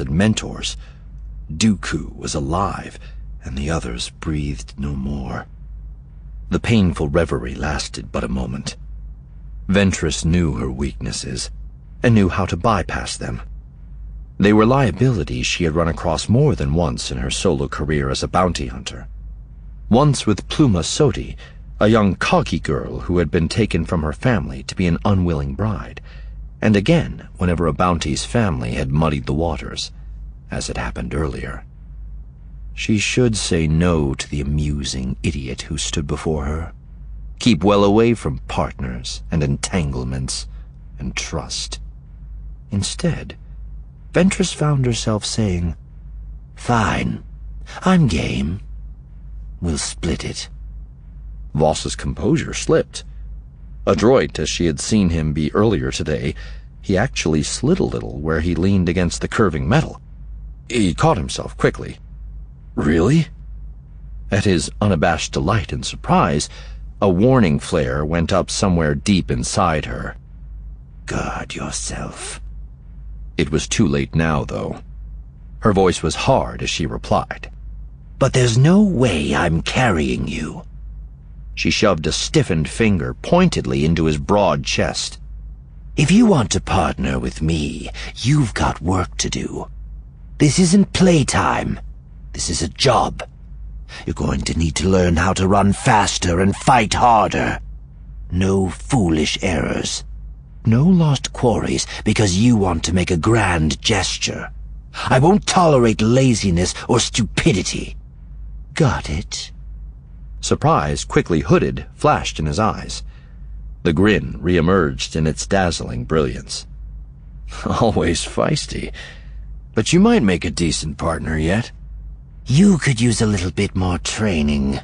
and mentors. Dooku was alive, and the others breathed no more. The painful reverie lasted but a moment. Ventress knew her weaknesses, and knew how to bypass them. They were liabilities she had run across more than once in her solo career as a bounty hunter. Once with Pluma Sodi, a young Kagi girl who had been taken from her family to be an unwilling bride, and again whenever a bounty's family had muddied the waters, as had happened earlier. She should say no to the amusing idiot who stood before her. Keep well away from partners and entanglements and trust. Instead, Ventress found herself saying, "Fine, I'm game. We'll split it." Voss's composure slipped. Adroit as she had seen him be earlier today, he actually slid a little where he leaned against the curving metal. He caught himself quickly. "Really?" At his unabashed delight and surprise, a warning flare went up somewhere deep inside her. "Guard yourself." It was too late now, though. Her voice was hard as she replied. "But there's no way I'm carrying you." She shoved a stiffened finger pointedly into his broad chest. "If you want to partner with me, you've got work to do. This isn't playtime. This is a job. You're going to need to learn how to run faster and fight harder. No foolish errors. No lost quarries because you want to make a grand gesture. I won't tolerate laziness or stupidity. Got it?" Surprise, quickly hooded, flashed in his eyes. The grin re-emerged in its dazzling brilliance. "Always feisty. But you might make a decent partner yet." "You could use a little bit more training."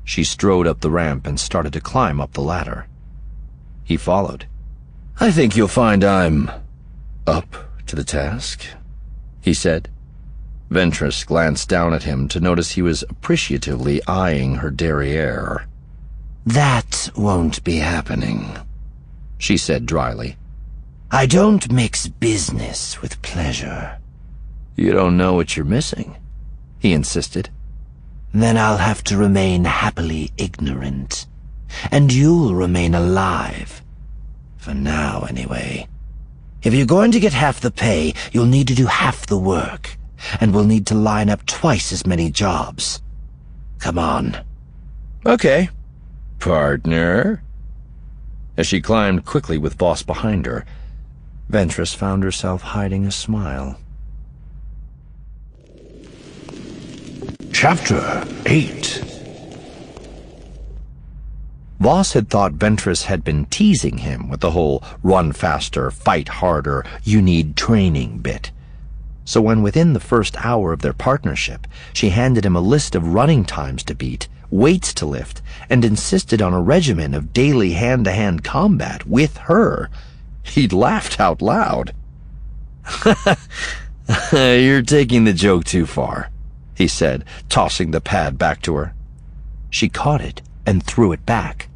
She strode up the ramp and started to climb up the ladder. He followed. "I think you'll find I'm up to the task," he said. Ventress glanced down at him to notice he was appreciatively eyeing her derriere. "That won't be happening," she said dryly. "I don't mix business with pleasure." "You don't know what you're missing," he insisted. "Then I'll have to remain happily ignorant. And you'll remain alive. For now, anyway. If you're going to get half the pay, you'll need to do half the work. And we'll need to line up twice as many jobs. Come on." "Okay. Partner." As she climbed quickly with Voss behind her, Ventress found herself hiding a smile. Chapter 8. Voss had thought Ventress had been teasing him with the whole run faster, fight harder, you need training bit. So when within the first hour of their partnership, she handed him a list of running times to beat, weights to lift, and insisted on a regimen of daily hand-to-hand combat with her, he'd laughed out loud. "You're taking the joke too far," he said, tossing the pad back to her. She caught it and threw it back.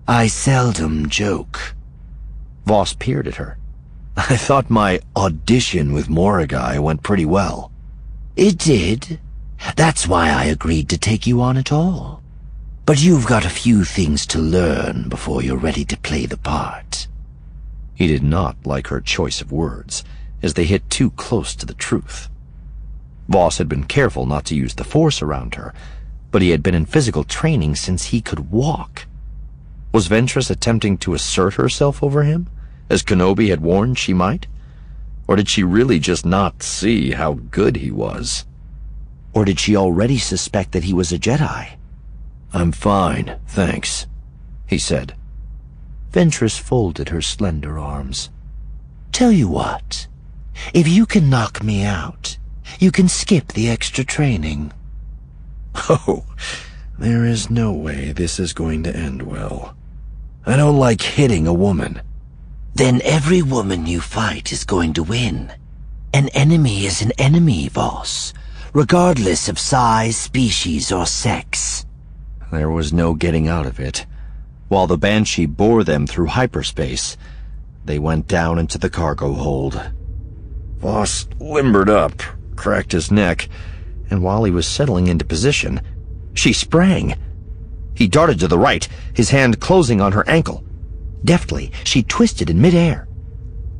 "I seldom joke." Voss peered at her. "I thought my audition with Moragai went pretty well." "It did. That's why I agreed to take you on at all. But you've got a few things to learn before you're ready to play the part." He did not like her choice of words, as they hit too close to the truth. Voss had been careful not to use the force around her, but he had been in physical training since he could walk. Was Ventress attempting to assert herself over him, as Kenobi had warned she might? Or did she really just not see how good he was? Or did she already suspect that he was a Jedi? "I'm fine, thanks," he said. Ventress folded her slender arms. "Tell you what, if you can knock me out, you can skip the extra training." "Oh, there is no way this is going to end well. I don't like hitting a woman." "Then every woman you fight is going to win. An enemy is an enemy, Voss, regardless of size, species, or sex." There was no getting out of it. While the Banshee bore them through hyperspace, they went down into the cargo hold. Voss limbered up, cracked his neck, and while he was settling into position, she sprang. He darted to the right, his hand closing on her ankle. Deftly, she twisted in midair.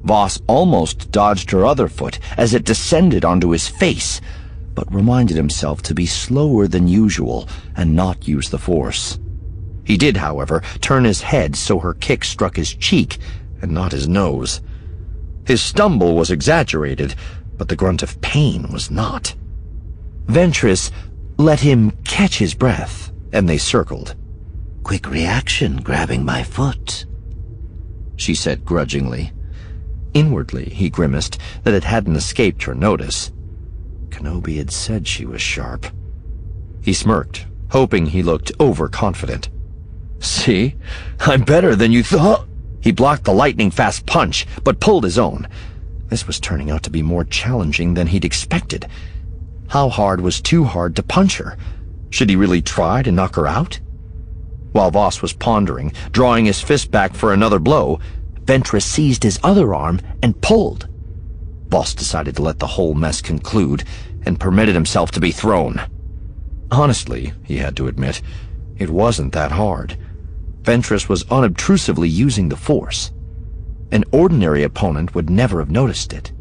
Voss almost dodged her other foot as it descended onto his face, but reminded himself to be slower than usual and not use the force. He did, however, turn his head so her kick struck his cheek and not his nose. His stumble was exaggerated, but the grunt of pain was not. Ventress let him catch his breath, and they circled. "Quick reaction, grabbing my foot," she said grudgingly. Inwardly, he grimaced that it hadn't escaped her notice. Kenobi had said she was sharp. He smirked, hoping he looked overconfident. "See? I'm better than you thought." He blocked the lightning-fast punch, but pulled his own. This was turning out to be more challenging than he'd expected. How hard was too hard to punch her? Should he really try to knock her out? While Voss was pondering, drawing his fist back for another blow, Ventress seized his other arm and pulled. Voss decided to let the whole mess conclude and permitted himself to be thrown. Honestly, he had to admit, it wasn't that hard. Ventress was unobtrusively using the force. An ordinary opponent would never have noticed it.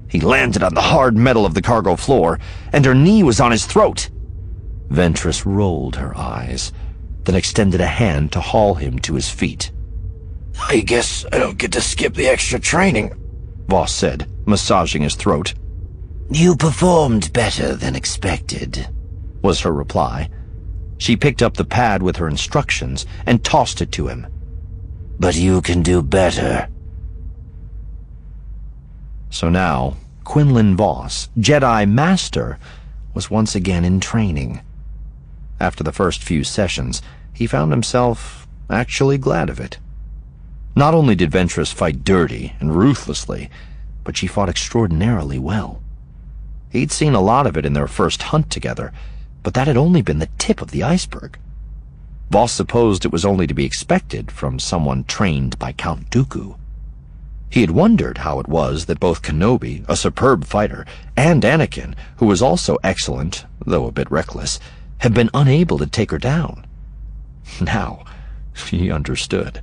He landed on the hard metal of the cargo floor, and her knee was on his throat. Ventress rolled her eyes, then extended a hand to haul him to his feet. "I guess I don't get to skip the extra training," Voss said, massaging his throat. "You performed better than expected," was her reply. She picked up the pad with her instructions and tossed it to him. "But you can do better." So now, Quinlan Voss, Jedi Master, was once again in training. After the first few sessions, he found himself actually glad of it. Not only did Ventress fight dirty and ruthlessly, but she fought extraordinarily well. He'd seen a lot of it in their first hunt together, but that had only been the tip of the iceberg. Voss supposed it was only to be expected from someone trained by Count Dooku. He had wondered how it was that both Kenobi, a superb fighter, and Anakin, who was also excellent, though a bit reckless, had been unable to take her down. Now, he understood.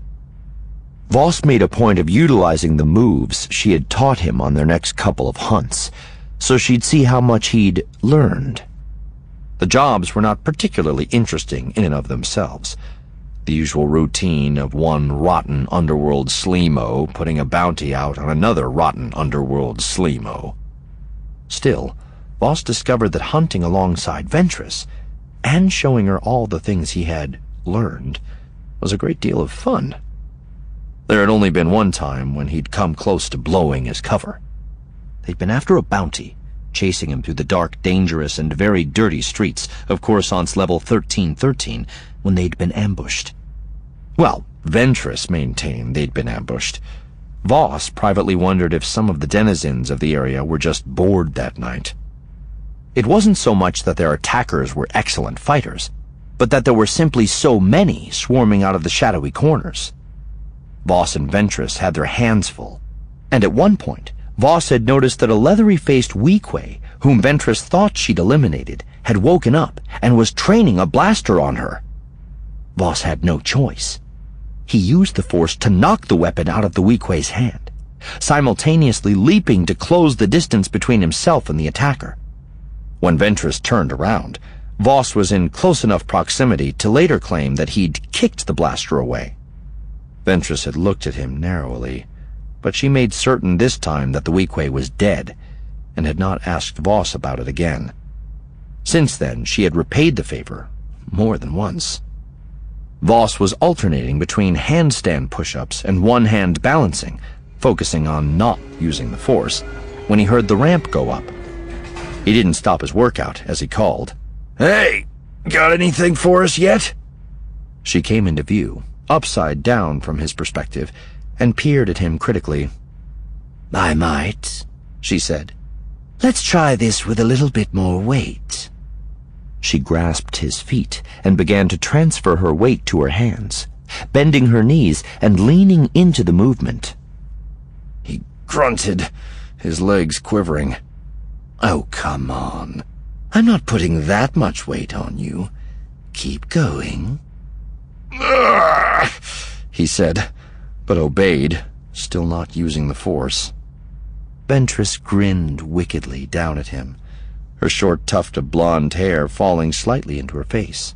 Voss made a point of utilizing the moves she had taught him on their next couple of hunts, so she'd see how much he'd learned. The jobs were not particularly interesting in and of themselves. The usual routine of one rotten underworld sleemo putting a bounty out on another rotten underworld sleemo. Still, Voss discovered that hunting alongside Ventress, and showing her all the things he had learned, was a great deal of fun. There had only been one time when he'd come close to blowing his cover. They'd been after a bounty, chasing him through the dark, dangerous, and very dirty streets of Coruscant's level 1313 when they'd been ambushed. Well, Ventress maintained they'd been ambushed. Voss privately wondered if some of the denizens of the area were just bored that night. It wasn't so much that their attackers were excellent fighters, but that there were simply so many swarming out of the shadowy corners. Voss and Ventress had their hands full, and at one point, Voss had noticed that a leathery-faced Weequay, whom Ventress thought she'd eliminated, had woken up and was training a blaster on her. Voss had no choice. He used the force to knock the weapon out of the Weequay's hand, simultaneously leaping to close the distance between himself and the attacker. When Ventress turned around, Voss was in close enough proximity to later claim that he'd kicked the blaster away. Ventress had looked at him narrowly, but she made certain this time that the Weequay was dead, and had not asked Voss about it again. Since then, she had repaid the favor more than once. Voss was alternating between handstand push-ups and one-hand balancing, focusing on not using the force, when he heard the ramp go up. He didn't stop his workout as he called, "Hey, got anything for us yet?" She came into view, upside down from his perspective, and peered at him critically. "I might," she said. "Let's try this with a little bit more weight." She grasped his feet and began to transfer her weight to her hands, bending her knees and leaning into the movement. He grunted his legs quivering. Oh, come on. I'm not putting that much weight on you. Keep going. He said, but obeyed, still not using the force. Ventress grinned wickedly down at him, her short tuft of blonde hair falling slightly into her face.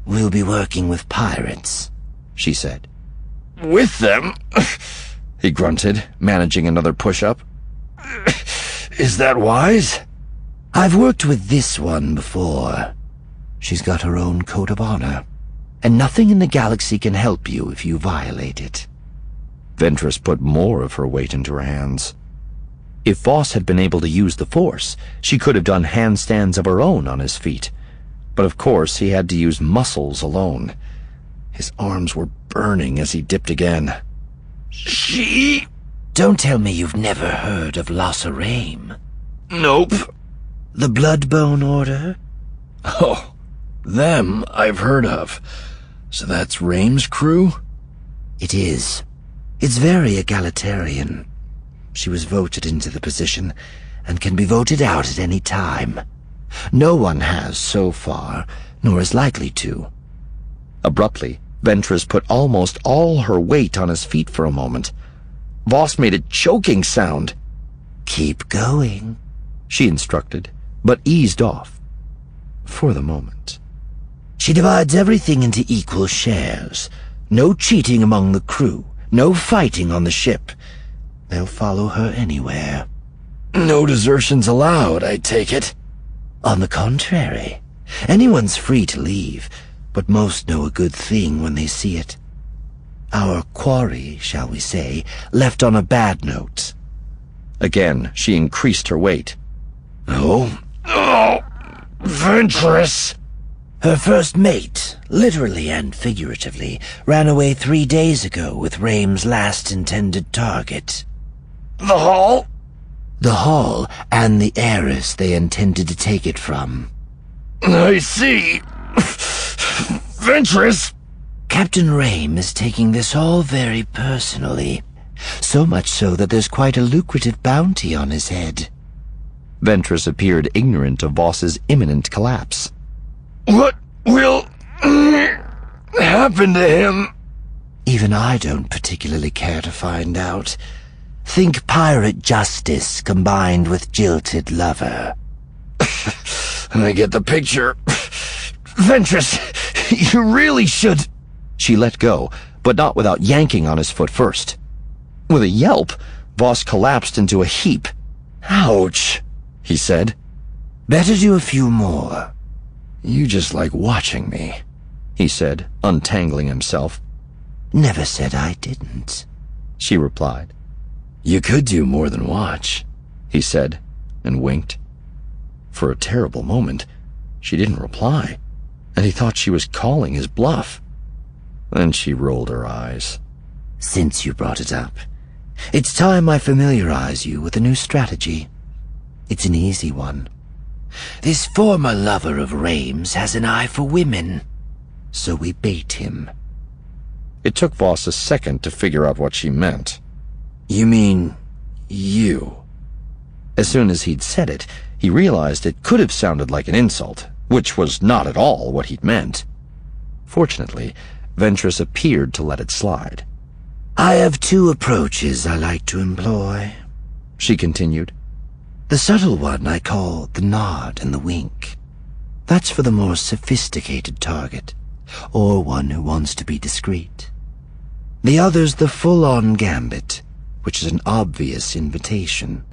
We'll be working with pirates, she said. With them? He grunted, managing another push-up. Is that wise? I've worked with this one before. She's got her own code of honor, and nothing in the galaxy can help you if you violate it. Ventress put more of her weight into her hands. If Voss had been able to use the Force, she could have done handstands of her own on his feet. But of course he had to use muscles alone. His arms were burning as he dipped again. She... Don't tell me you've never heard of Losseraim. Nope. The Bloodbone Order? Oh, them I've heard of. So that's Raim's crew? It is. It's very egalitarian. She was voted into the position, and can be voted out at any time. No one has so far, nor is likely to. Abruptly, Ventress put almost all her weight on his feet for a moment. Voss made a choking sound. Keep going, she instructed, but eased off. For the moment. She divides everything into equal shares. No cheating among the crew, no fighting on the ship. They'll follow her anywhere. No desertions allowed, I take it. On the contrary, anyone's free to leave, but most know a good thing when they see it. Our quarry, shall we say, left on a bad note. Again, she increased her weight. Oh, Ventress! Her first mate, literally and figuratively, ran away 3 days ago with Raim's last intended target. The Hall? The Hall and the heiress they intended to take it from. I see. Ventress! Captain Raim is taking this all very personally. So much so that there's quite a lucrative bounty on his head. Ventress appeared ignorant of Voss's imminent collapse. What will happen to him? Even I don't particularly care to find out. Think pirate justice combined with jilted lover. I get the picture. Ventress, you really should... She let go, but not without yanking on his foot first. With a yelp, Voss collapsed into a heap. Ouch, he said. Better do a few more. You just like watching me, he said, untangling himself. Never said I didn't, she replied. You could do more than watch, he said, and winked. For a terrible moment, she didn't reply, and he thought she was calling his bluff. Then she rolled her eyes. Since you brought it up, it's time I familiarize you with a new strategy. It's an easy one. This former lover of Raim's has an eye for women, so we bait him. It took Voss a second to figure out what she meant. You mean you? As soon as he'd said it, he realized it could have sounded like an insult, which was not at all what he'd meant. Fortunately, Ventress appeared to let it slide. I have 2 approaches I like to employ, she continued. The subtle one I call the nod and the wink. That's for the more sophisticated target, or one who wants to be discreet. The other's the full-on gambit, which is an obvious invitation.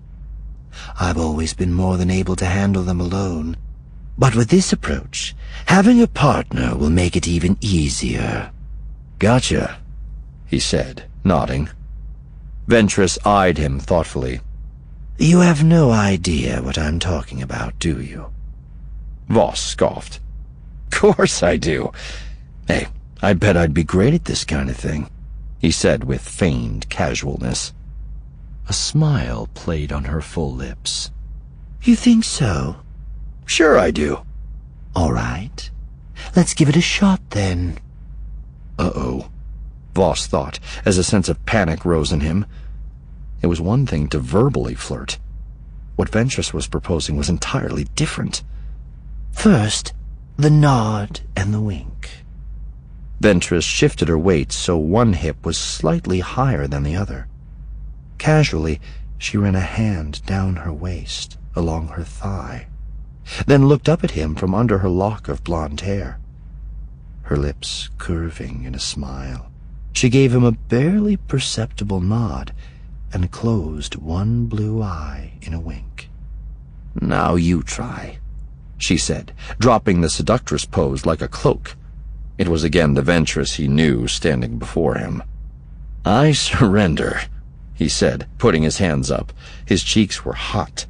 I've always been more than able to handle them alone, but with this approach, having a partner will make it even easier. Gotcha, he said, nodding. Ventress eyed him thoughtfully. You have no idea what I'm talking about, do you? Voss scoffed. Course I do. Hey, I bet I'd be great at this kind of thing, he said with feigned casualness. A smile played on her full lips. You think so? Sure I do. All right. Let's give it a shot, then. Uh-oh, Voss thought, as a sense of panic rose in him. It was one thing to verbally flirt. What Ventress was proposing was entirely different. First, the nod and the wink. Ventress shifted her weight so one hip was slightly higher than the other. Casually, she ran a hand down her waist, along her thigh, then looked up at him from under her lock of blonde hair. Her lips curving in a smile, she gave him a barely perceptible nod and closed one blue eye in a wink. "Now you try," she said, dropping the seductress pose like a cloak. It was again the Ventress he knew standing before him. "I surrender," he said, putting his hands up. His cheeks were hot.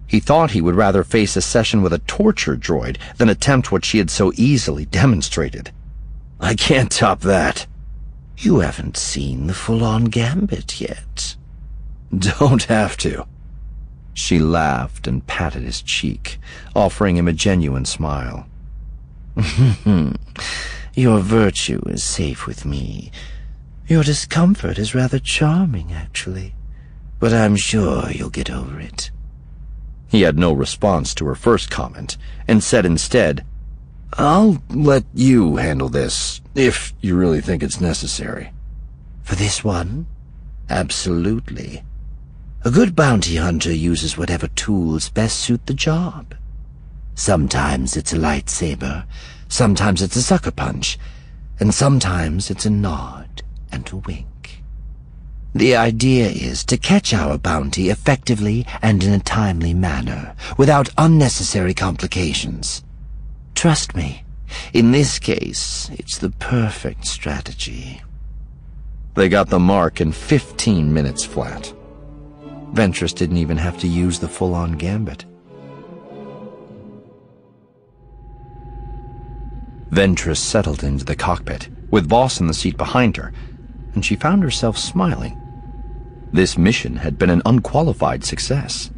He thought he would rather face a session with a torture droid than attempt what she had so easily demonstrated. "I can't top that." "You haven't seen the full-on gambit yet." "Don't have to." She laughed and patted his cheek, offering him a genuine smile. "Your virtue is safe with me. Your discomfort is rather charming, actually. But I'm sure you'll get over it." He had no response to her first comment, and said instead, "I'll let you handle this, if you really think it's necessary." "For this one? Absolutely. A good bounty hunter uses whatever tools best suit the job. Sometimes it's a lightsaber, sometimes it's a sucker punch, and sometimes it's a nod and a wink. The idea is to catch our bounty effectively and in a timely manner, without unnecessary complications. Trust me, in this case, it's the perfect strategy." They got the mark in 15 minutes flat. Ventress didn't even have to use the full-on gambit. Ventress settled into the cockpit, with Voss in the seat behind her, and she found herself smiling. This mission had been an unqualified success.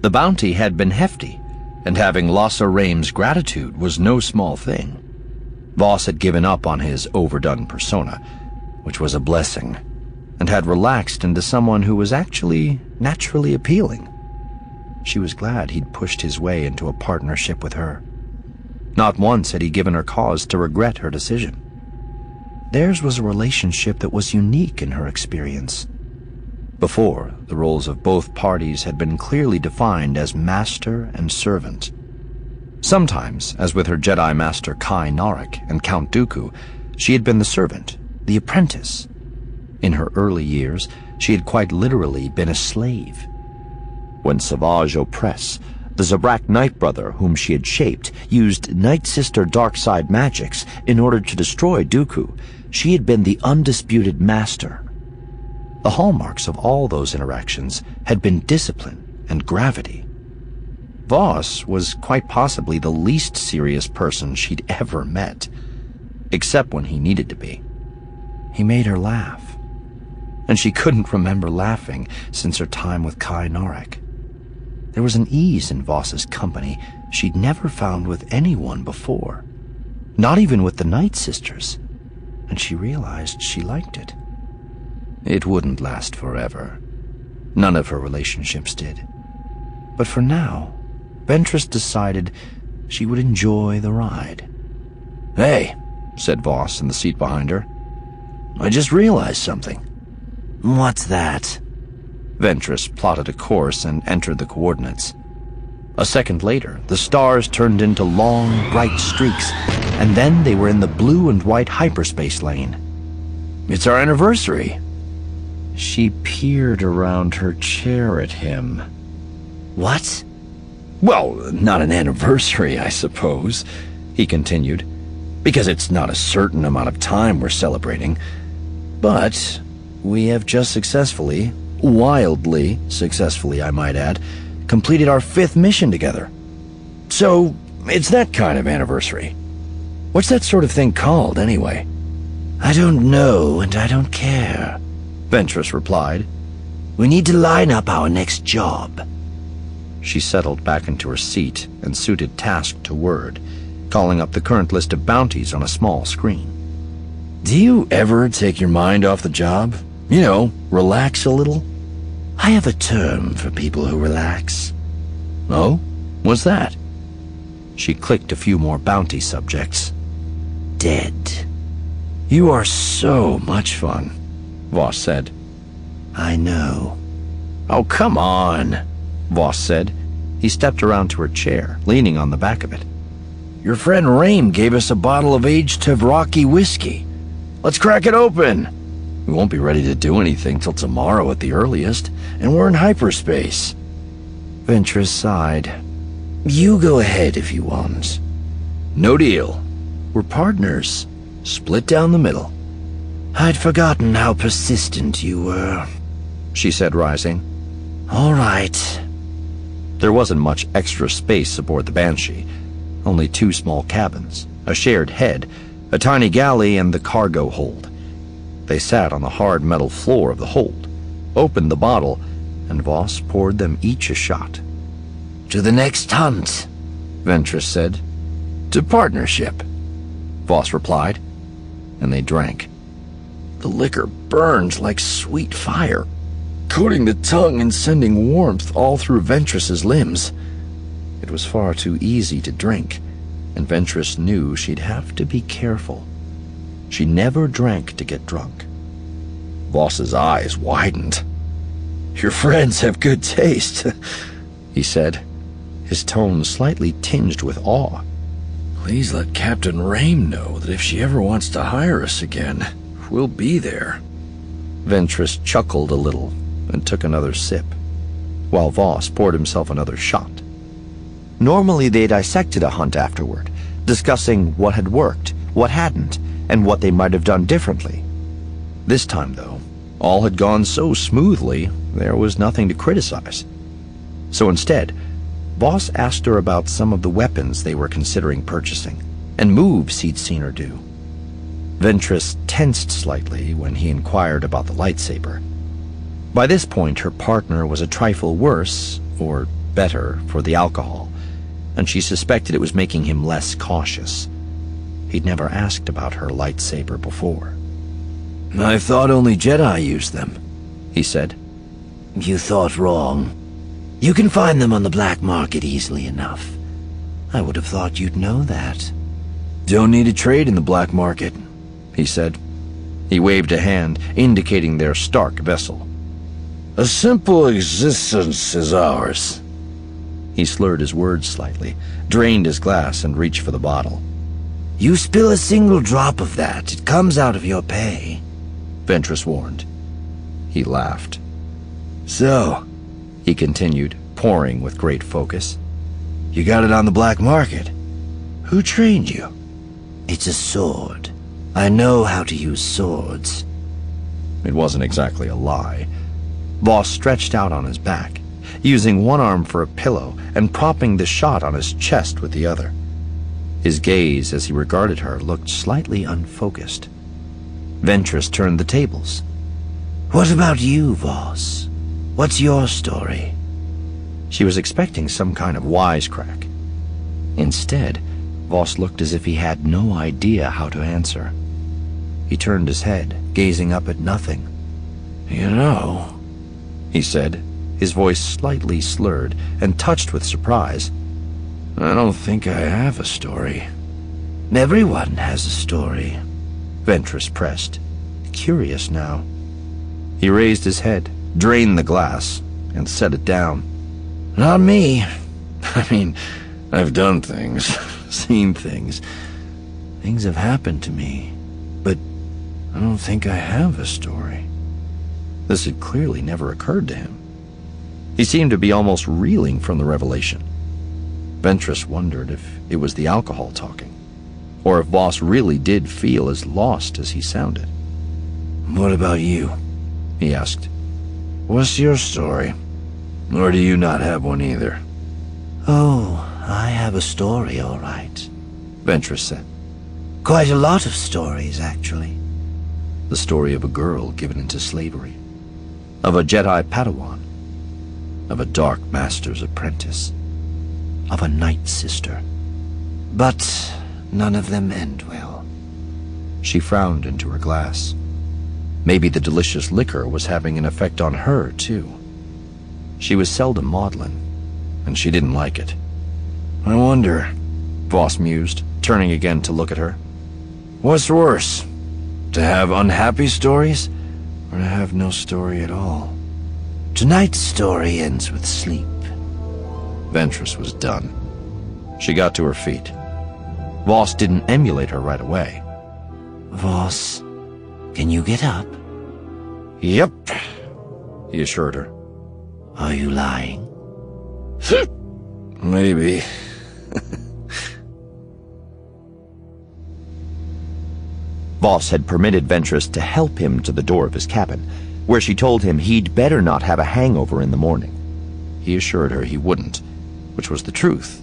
The bounty had been hefty, and having Lhasa Rhaim's gratitude was no small thing. Voss had given up on his overdone persona, which was a blessing, and had relaxed into someone who was actually naturally appealing. She was glad he'd pushed his way into a partnership with her. Not once had he given her cause to regret her decision. Theirs was a relationship that was unique in her experience. Before, the roles of both parties had been clearly defined as master and servant. Sometimes, as with her Jedi Master Kai Narek and Count Dooku, she had been the servant, the apprentice. In her early years, she had quite literally been a slave. When Savage Opress, the Zabrak Nightbrother whom she had shaped, used Night Sister dark-side magics in order to destroy Dooku, she had been the undisputed master. The hallmarks of all those interactions had been discipline and gravity. Voss was quite possibly the least serious person she'd ever met, except when he needed to be. He made her laugh, and she couldn't remember laughing since her time with Kai Narek. There was an ease in Voss's company she'd never found with anyone before, not even with the Night Sisters, and she realized she liked it. It wouldn't last forever. None of her relationships did. But for now, Ventress decided she would enjoy the ride. "Hey," said Voss in the seat behind her. "I just realized something." "What's that?" Ventress plotted a course and entered the coordinates. A second later, the stars turned into long, bright streaks, and then they were in the blue and white hyperspace lane. "It's our anniversary." She peered around her chair at him. "What?" "Well, not an anniversary, I suppose," he continued, "because it's not a certain amount of time we're celebrating. But we have just successfully, wildly successfully, I might add, completed our 5th mission together. So, it's that kind of anniversary. What's that sort of thing called, anyway?" "I don't know, and I don't care," Ventress replied. "We need to line up our next job." She settled back into her seat and suited task to word, calling up the current list of bounties on a small screen. "Do you ever take your mind off the job? You know, relax a little?" I have a term for people who relax. Oh? What's that? She clicked a few more bounty subjects. Dead. You are so much fun, Voss said. I know. Oh, come on, Voss said. He stepped around to her chair, leaning on the back of it. Your friend Raim gave us a bottle of aged Tavraki whiskey. Let's crack it open. We won't be ready to do anything till tomorrow at the earliest, and we're in hyperspace. Ventress sighed. You go ahead if you want. No deal. We're partners. Split down the middle. I'd forgotten how persistent you were, she said, rising. All right. There wasn't much extra space aboard the Banshee. Only 2 small cabins, a shared head, a tiny galley, and the cargo hold. They sat on the hard metal floor of the hold, opened the bottle, and Voss poured them each a shot. To the next hunt, Ventress said. To partnership, Voss replied, and they drank. The liquor burned like sweet fire, coating the tongue and sending warmth all through Ventress's limbs. It was far too easy to drink, and Ventress knew she'd have to be careful. She never drank to get drunk. Voss's eyes widened. Your friends have good taste, he said, his tone slightly tinged with awe. Please let Captain Raim know that if she ever wants to hire us again, we'll be there. Ventress chuckled a little and took another sip, while Voss poured himself another shot. Normally they dissected a hunt afterward, discussing what had worked, what hadn't, and what they might have done differently. This time, though, all had gone so smoothly, there was nothing to criticize. So instead, Voss asked her about some of the weapons they were considering purchasing, and moves he'd seen her do. Ventress tensed slightly when he inquired about the lightsaber. By this point, her partner was a trifle worse, or better, for the alcohol, and she suspected it was making him less cautious. He'd never asked about her lightsaber before. I thought only Jedi used them, he said. You thought wrong. You can find them on the black market easily enough. I would have thought you'd know that. Don't need to trade in the black market, he said. He waved a hand, indicating their Stark vessel. A simple existence is ours. He slurred his words slightly, drained his glass, and reached for the bottle. You spill a single drop of that, it comes out of your pay, Ventress warned. He laughed. So, he continued, pouring with great focus, you got it on the black market. Who trained you? It's a sword. I know how to use swords. It wasn't exactly a lie. Voss stretched out on his back, using one arm for a pillow and propping the shot on his chest with the other. His gaze, as he regarded her, looked slightly unfocused. Ventress turned the tables. What about you, Voss? What's your story? She was expecting some kind of wisecrack. Instead, Voss looked as if he had no idea how to answer. He turned his head, gazing up at nothing. You know, he said, his voice slightly slurred and touched with surprise. I don't think I have a story. Everyone has a story, Ventress pressed, curious now. He raised his head, drained the glass, and set it down. Not me. I mean, I've done things, seen things. Things have happened to me, but I don't think I have a story. This had clearly never occurred to him. He seemed to be almost reeling from the revelation. Ventress wondered if it was the alcohol talking, or if Voss really did feel as lost as he sounded. What about you? He asked. What's your story? Or do you not have one either? Oh, I have a story, all right, Ventress said. Quite a lot of stories, actually. The story of a girl given into slavery, of a Jedi Padawan, of a Dark Master's apprentice, of a Night Sister. But none of them end well. She frowned into her glass. Maybe the delicious liquor was having an effect on her, too. She was seldom maudlin, and she didn't like it. "I wonder," Voss mused, turning again to look at her. "What's worse, to have unhappy stories, or to have no story at all?" Tonight's story ends with sleep. Ventress was done. She got to her feet. Voss didn't emulate her right away. Voss, can you get up? "Yep," he assured her. Are you lying? Maybe. Voss had permitted Ventress to help him to the door of his cabin, where she told him he'd better not have a hangover in the morning. He assured her he wouldn't, which was the truth,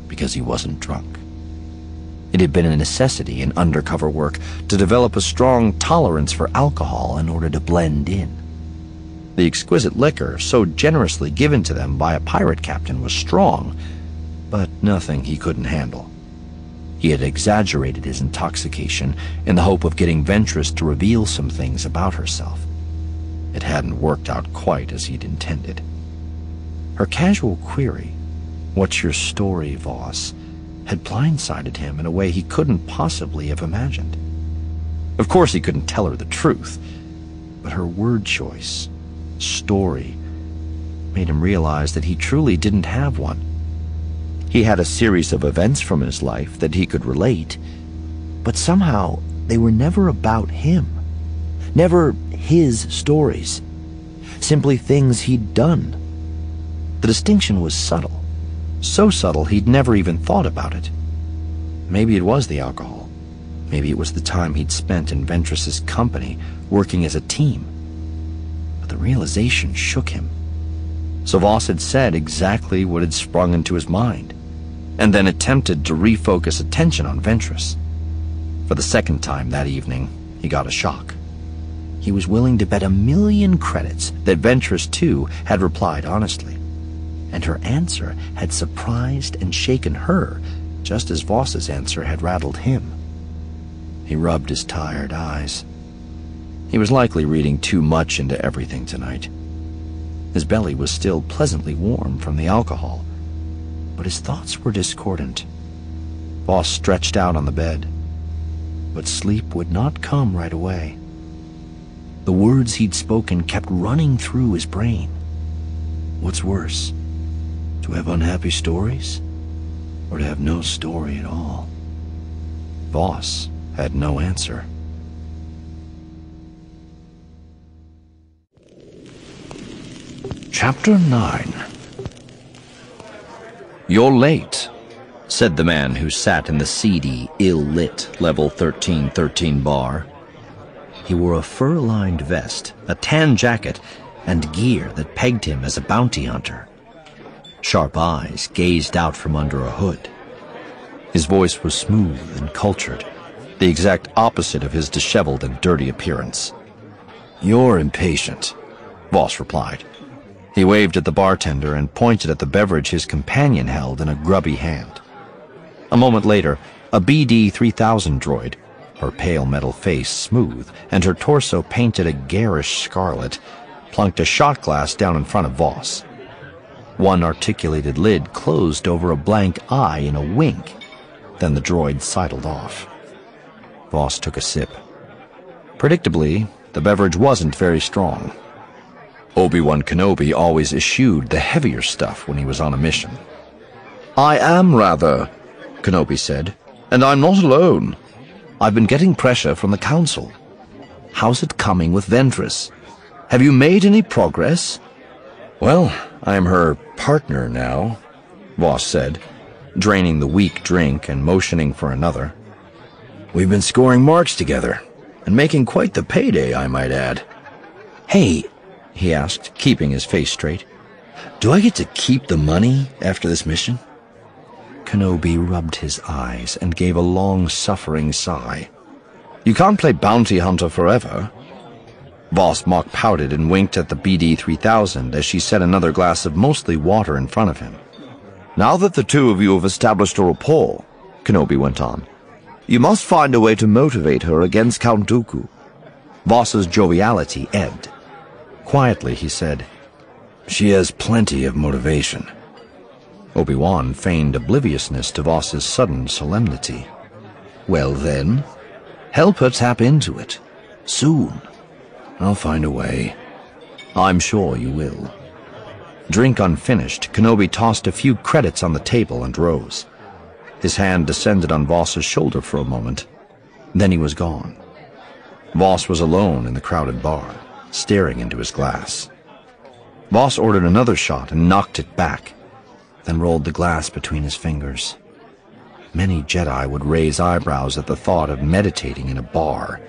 because he wasn't drunk. It had been a necessity in undercover work to develop a strong tolerance for alcohol in order to blend in. The exquisite liquor so generously given to them by a pirate captain was strong, but nothing he couldn't handle. He had exaggerated his intoxication in the hope of getting Ventress to reveal some things about herself. It hadn't worked out quite as he'd intended. Her casual query, "What's your story, Voss?" had blindsided him in a way he couldn't possibly have imagined. Of course he couldn't tell her the truth, but her word choice, story, made him realize that he truly didn't have one. He had a series of events from his life that he could relate, but somehow they were never about him. Never his stories. Simply things he'd done. The distinction was subtle. So subtle he'd never even thought about it. Maybe it was the alcohol. Maybe it was the time he'd spent in Ventress's company, working as a team. But the realization shook him. So Voss had said exactly what had sprung into his mind, and then attempted to refocus attention on Ventress. For the second time that evening, he got a shock. He was willing to bet 1,000,000 credits that Ventress, too, had replied honestly. And her answer had surprised and shaken her, just as Voss's answer had rattled him. He rubbed his tired eyes. He was likely reading too much into everything tonight. His belly was still pleasantly warm from the alcohol, but his thoughts were discordant. Voss stretched out on the bed, but sleep would not come right away. The words he'd spoken kept running through his brain. What's worse, to have unhappy stories, or to have no story at all? Voss had no answer. Chapter 9. "You're late," said the man who sat in the seedy, ill-lit level 1313 bar. He wore a fur-lined vest, a tan jacket, and gear that pegged him as a bounty hunter. Sharp eyes gazed out from under a hood. His voice was smooth and cultured, the exact opposite of his disheveled and dirty appearance. "You're impatient," Voss replied. He waved at the bartender and pointed at the beverage his companion held in a grubby hand. A moment later, a BD-3000 droid, her pale metal face smooth and her torso painted a garish scarlet, plunked a shot glass down in front of Voss. One articulated lid closed over a blank eye in a wink. Then the droid sidled off. Voss took a sip. Predictably, the beverage wasn't very strong. Obi-Wan Kenobi always eschewed the heavier stuff when he was on a mission. "I am, rather," Kenobi said, "and I'm not alone. I've been getting pressure from the Council. How's it coming with Ventress? Have you made any progress?" "Well, I'm her partner now," Voss said, draining the weak drink and motioning for another. "We've been scoring marks together, and making quite the payday, I might add." "Hey," he asked, keeping his face straight, "do I get to keep the money after this mission?" Kenobi rubbed his eyes and gave a long-suffering sigh. "You can't play bounty hunter forever." Voss mock-pouted and winked at the BD-3000 as she set another glass of mostly water in front of him. "Now that the two of you have established a rapport," Kenobi went on, "you must find a way to motivate her against Count Dooku." Voss's joviality ebbed. Quietly, he said, She has plenty of motivation. Obi-Wan feigned obliviousness to Voss's sudden solemnity. Well then, help her tap into it. Soon. I'll find a way. I'm sure you will. Drink unfinished, Kenobi tossed a few credits on the table and rose. His hand descended on Voss's shoulder for a moment. Then he was gone. Voss was alone in the crowded bar, staring into his glass. Voss ordered another shot and knocked it back, then rolled the glass between his fingers. Many Jedi would raise eyebrows at the thought of meditating in a bar,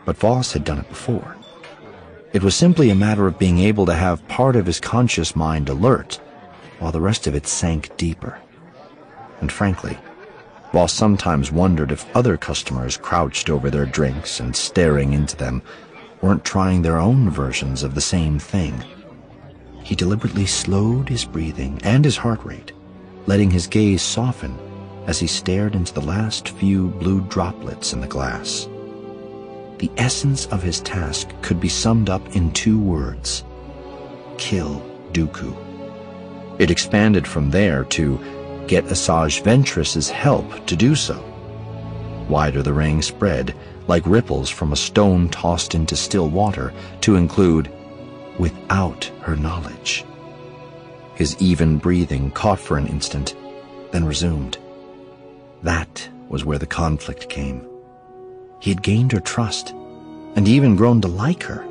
but Voss had done it before. It was simply a matter of being able to have part of his conscious mind alert, while the rest of it sank deeper. And frankly, Voss sometimes wondered if other customers crouched over their drinks and staring into them weren't trying their own versions of the same thing. He deliberately slowed his breathing and his heart rate, letting his gaze soften as he stared into the last few blue droplets in the glass. The essence of his task could be summed up in 2 words: kill Dooku. It expanded from there to get Asajj Ventress's help to do so. Wider the ring spread, like ripples from a stone tossed into still water, to include without her knowledge. His even breathing caught for an instant, then resumed. That was where the conflict came. He had gained her trust, and even grown to like her.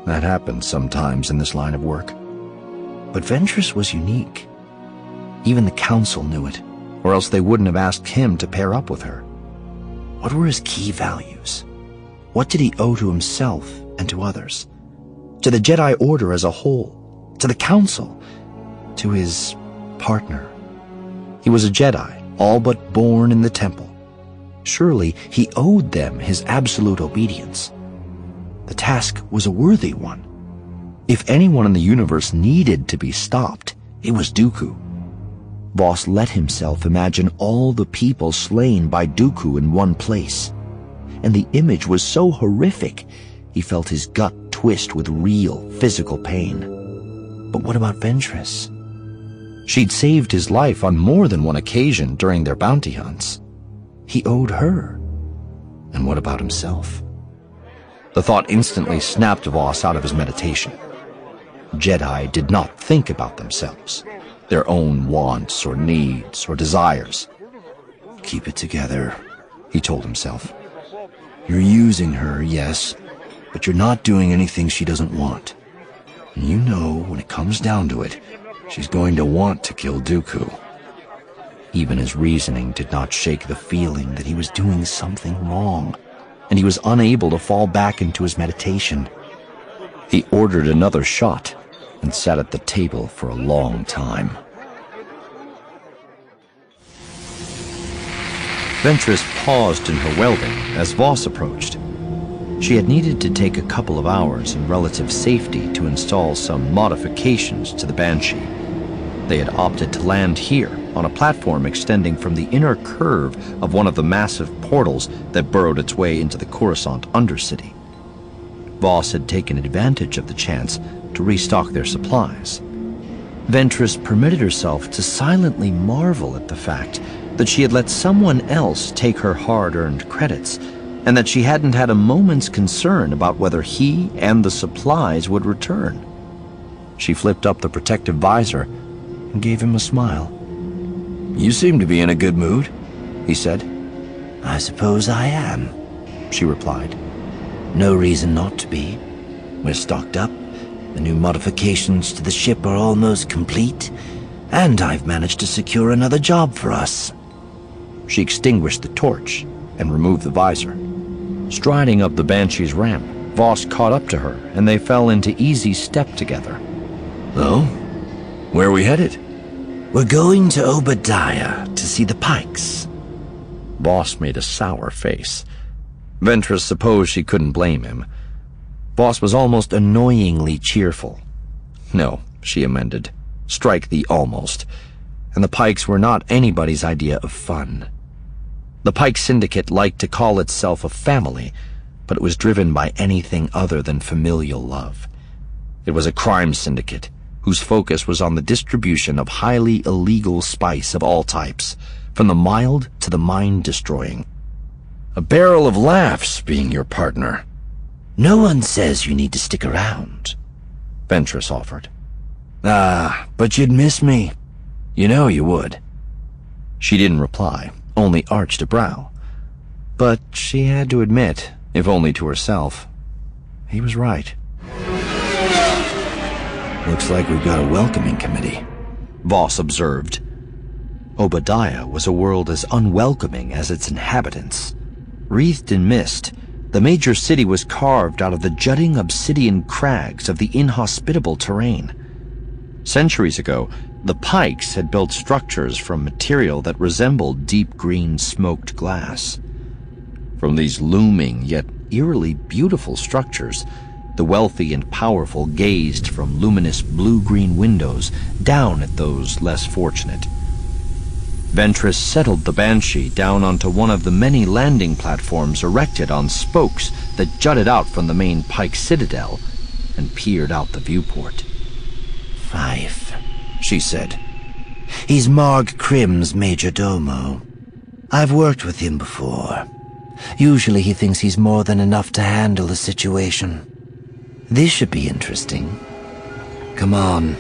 That happens sometimes in this line of work. But Ventress was unique. Even the Council knew it, or else they wouldn't have asked him to pair up with her. What were his key values? What did he owe to himself and to others? To the Jedi Order as a whole? To the Council? To his partner? He was a Jedi, all but born in the temple. Surely he owed them his absolute obedience. The task was a worthy one. If anyone in the universe needed to be stopped, it was Dooku. Voss let himself imagine all the people slain by Dooku in one place, and the image was so horrific he felt his gut twist with real physical pain. But what about Ventress? She'd saved his life on more than one occasion during their bounty hunts. He owed her. And what about himself? The thought instantly snapped Voss out of his meditation. Jedi did not think about themselves, their own wants or needs or desires. Keep it together, he told himself. You're using her, yes, but you're not doing anything she doesn't want. And you know, when it comes down to it, she's going to want to kill Dooku. Even his reasoning did not shake the feeling that he was doing something wrong, and he was unable to fall back into his meditation. He ordered another shot and sat at the table for a long time. Ventress paused in her welding as Voss approached. She had needed to take a couple of hours in relative safety to install some modifications to the Banshee. They had opted to land here, on a platform extending from the inner curve of one of the massive portals that burrowed its way into the Coruscant Undercity. Voss had taken advantage of the chance to restock their supplies. Ventress permitted herself to silently marvel at the fact that she had let someone else take her hard-earned credits, and that she hadn't had a moment's concern about whether he and the supplies would return. She flipped up the protective visor and gave him a smile. "You seem to be in a good mood," he said. "I suppose I am," she replied. "No reason not to be. We're stocked up, the new modifications to the ship are almost complete, and I've managed to secure another job for us." She extinguished the torch and removed the visor. Striding up the Banshee's ramp, Voss caught up to her, and they fell into easy step together. "Oh? Where are we headed?" "We're going to Obadiah to see the Pikes." Voss made a sour face. Ventress supposed she couldn't blame him. Voss was almost annoyingly cheerful. No, she amended. Strike the almost. And the Pikes were not anybody's idea of fun. The Pike Syndicate liked to call itself a family, but it was driven by anything other than familial love. It was a crime syndicate, whose focus was on the distribution of highly illegal spice of all types, from the mild to the mind-destroying. A barrel of laughs being your partner. No one says you need to stick around, Ventress offered. Ah, but you'd miss me. You know you would. She didn't reply, only arched a brow. But she had to admit, if only to herself, he was right. Looks like we've got a welcoming committee, Voss observed. Obadiah was a world as unwelcoming as its inhabitants. Wreathed in mist, the major city was carved out of the jutting obsidian crags of the inhospitable terrain. Centuries ago, the Pikes had built structures from material that resembled deep green smoked glass. From these looming yet eerily beautiful structures, the wealthy and powerful gazed from luminous blue-green windows down at those less fortunate. Ventress settled the Banshee down onto one of the many landing platforms erected on spokes that jutted out from the main Pike citadel and peered out the viewport. Fife, she said. He's Marg Krim's major domo. I've worked with him before. Usually he thinks he's more than enough to handle the situation. This should be interesting. Come on.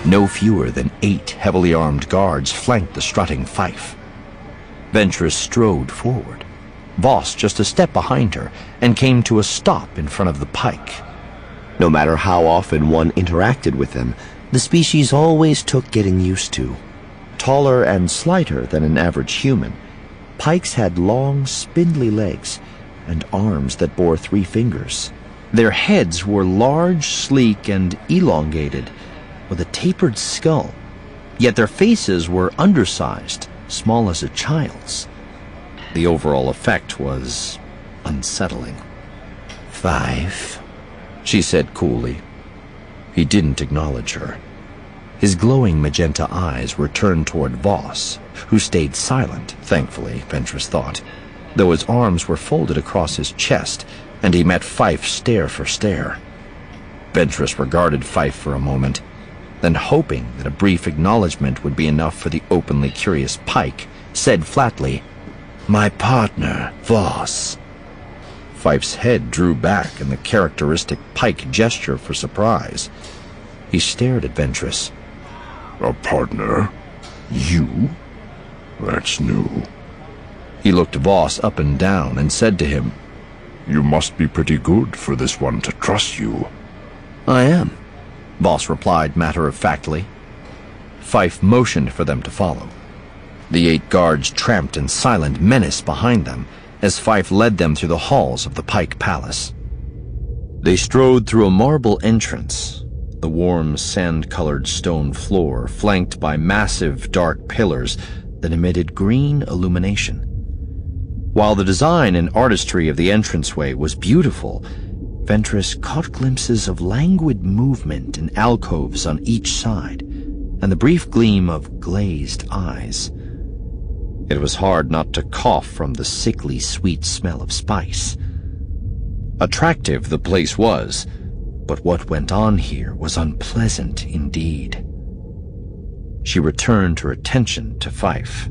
No fewer than 8 heavily armed guards flanked the strutting Fife. Ventress strode forward, Voss just a step behind her, and came to a stop in front of the Pike. No matter how often one interacted with them, the species always took getting used to. Taller and slighter than an average human, Pikes had long, spindly legs and arms that bore 3 fingers. Their heads were large, sleek, and elongated, with a tapered skull, yet their faces were undersized, small as a child's. The overall effect was unsettling. Fife, she said coolly. He didn't acknowledge her. His glowing magenta eyes were turned toward Voss, who stayed silent, thankfully, Ventress thought, though his arms were folded across his chest, and he met Fife stare for stare. Ventress regarded Fife for a moment, then, hoping that a brief acknowledgement would be enough for the openly curious Pike, said flatly, "My partner, Voss." Fife's head drew back in the characteristic Pike gesture for surprise. He stared at Ventress. "A partner? You? That's new." He looked Voss up and down and said to him, "You must be pretty good for this one to trust you." "I am," Voss replied matter-of-factly. Fife motioned for them to follow. The 8 guards tramped in silent menace behind them as Fife led them through the halls of the Pike Palace. They strode through a marble entrance, the warm, sand-colored stone floor flanked by massive, dark pillars that emitted green illumination. While the design and artistry of the entranceway was beautiful, Ventress caught glimpses of languid movement in alcoves on each side, and the brief gleam of glazed eyes. It was hard not to cough from the sickly sweet smell of spice. Attractive the place was, but what went on here was unpleasant indeed. She returned her attention to Fife.